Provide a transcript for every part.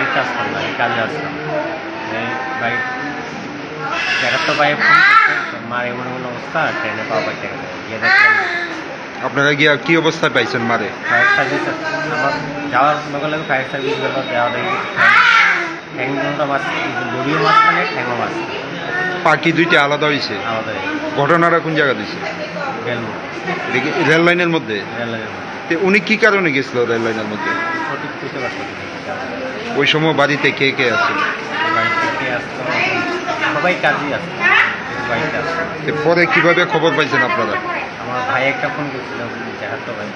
Bike কাজ করলাম, আমি কাজে আসলাম। বাইক তো বাইক মার এমন এমন অবস্থা, ট্রেনে পাওয়া পাইতে গেলে গিয়ে দেখলাম। আপনারা গিয়া কি অবস্থায় পাইছেন মারে? ফায়ার সার্ভিস আমার যাওয়ার লগে লগে ফায়ার সার্ভিস গেল, দেওয়া দেখি ঠ্যাংটা মাছ, গভীর মাছ মানে ঠ্যাংও মাছ। পাখি দুইটা আলাদা হয়েছে। আমাদের ঘটনাটা কোন জায়গা দিয়েছে? রেল লাইনের মধ্যে। উনি কি কারণে গেছিল রেল লাইনের মধ্যে? সঠিক বুঝতে পারছি। ওই সময় বাড়িতে কে কে আছে? বাড়িতে কে আসতো? সবাই কাজই আসতো, বাড়িতে আসতো। পরে কিভাবে খবর পাইছেন আপনারা? আমার ভাই একটা ফোন করছিল, দেখাতো ভাই।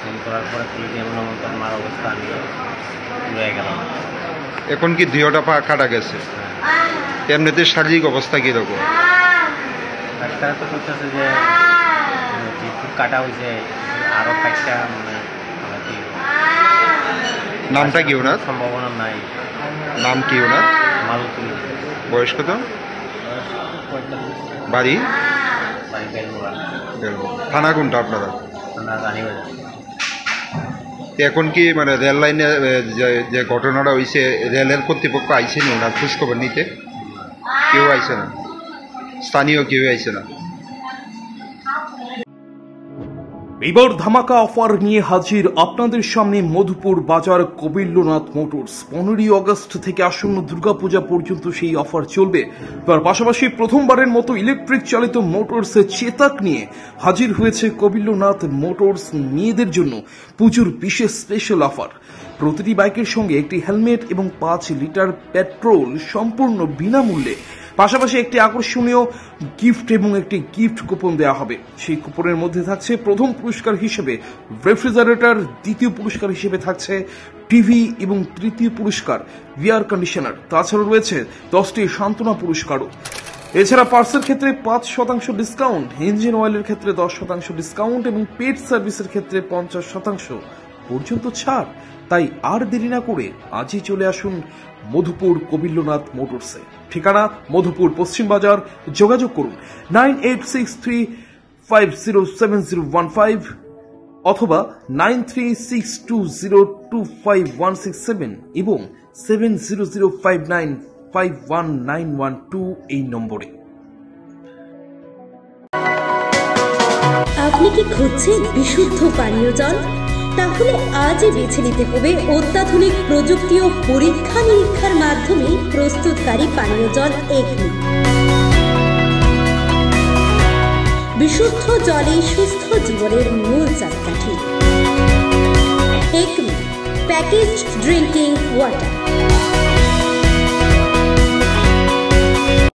ফোন করার পরে পুলিশ এমন এমন মার অবস্থা, আমি রয়ে গেলাম। এখন কি দুইটা পা কাটা গেছে? এমনিতে শারীরিক অবস্থা কিরকম? ডাক্তার তো বলতেছে যে খুব কাটা হয়েছে, আরও কয়েকটা মানে নামটা কি ওনার? সম্ভাবনা নাই। নাম কি ওনার? মালতী। বয়স কত? বাড়ি? থানা কোনটা আপনারা? এখন কি মানে রেল লাইনে যে ঘটনাটা হয়েছে, রেলের কর্তৃপক্ষ আইসেন ওনার খোঁজখবর নিতে? কেউ আইসে না, স্থানীয় কেউ আইসে না। এবার ধামাকা অফার নিয়ে হাজির আপনাদের সামনে মধুপুর বাজার কবিল্যনাথ মোটরস। 15ই আগস্ট থেকে আসন্ন দুর্গাপূজা পর্যন্ত সেই অফার চলবে। তার পাশাপাশি প্রথমবারের মতো ইলেকট্রিক চালিত মোটরস চেতাক নিয়ে হাজির হয়েছে কবিল্যনাথ মোটরস। মেয়েদের জন্য পুজোর বিশেষ স্পেশাল অফার। প্রতিটি বাইকের সঙ্গে একটি হেলমেট এবং 5 লিটার পেট্রোল সম্পূর্ণ বিনামূল্যে, পাশাপাশি একটি আকর্ষণীয় গিফট এবং একটি গিফট কুপন দেওয়া হবে। সেই কুপনের মধ্যে থাকছে প্রথম পুরস্কার হিসেবে রেফ্রিজারেটর, দ্বিতীয় পুরস্কার হিসেবে থাকছে টিভি এবং তৃতীয় পুরস্কার এয়ার কন্ডিশনার। তাছাড়া রয়েছে 10টি সান্ত্বনা পুরস্কারও। এছাড়া পার্সের ক্ষেত্রে 5% ডিসকাউন্ট, ইঞ্জিন অয়েলের ক্ষেত্রে 10% ডিসকাউন্ট এবং পেড সার্ভিসের ক্ষেত্রে 50% পর্যন্ত ছাড়। তাই আর দেরি না করে আজই চলে আসুন মধুপুর কবিল্যনাথ মোটরসে। ঠিকানা মধুপুর পশ্চিম বাজার। যোগাযোগ করুন 9863507015 অথবা 9362025167 এবং 7005951912 এই নম্বরে। আপনি কি খুঁজছেন বিশুদ্ধ পানীয় জল? তাহলে আজই বেছে নিতে হবে অত্যাধুনিক প্রযুক্তি ও পরীক্ষা নিরীক্ষার মাধ্যমে প্রস্তুতকারী পানীয় জল একমি। বিশুদ্ধ জলে সুস্থ জীবনের মূল চাকাঠি। Acme packaged drinking water.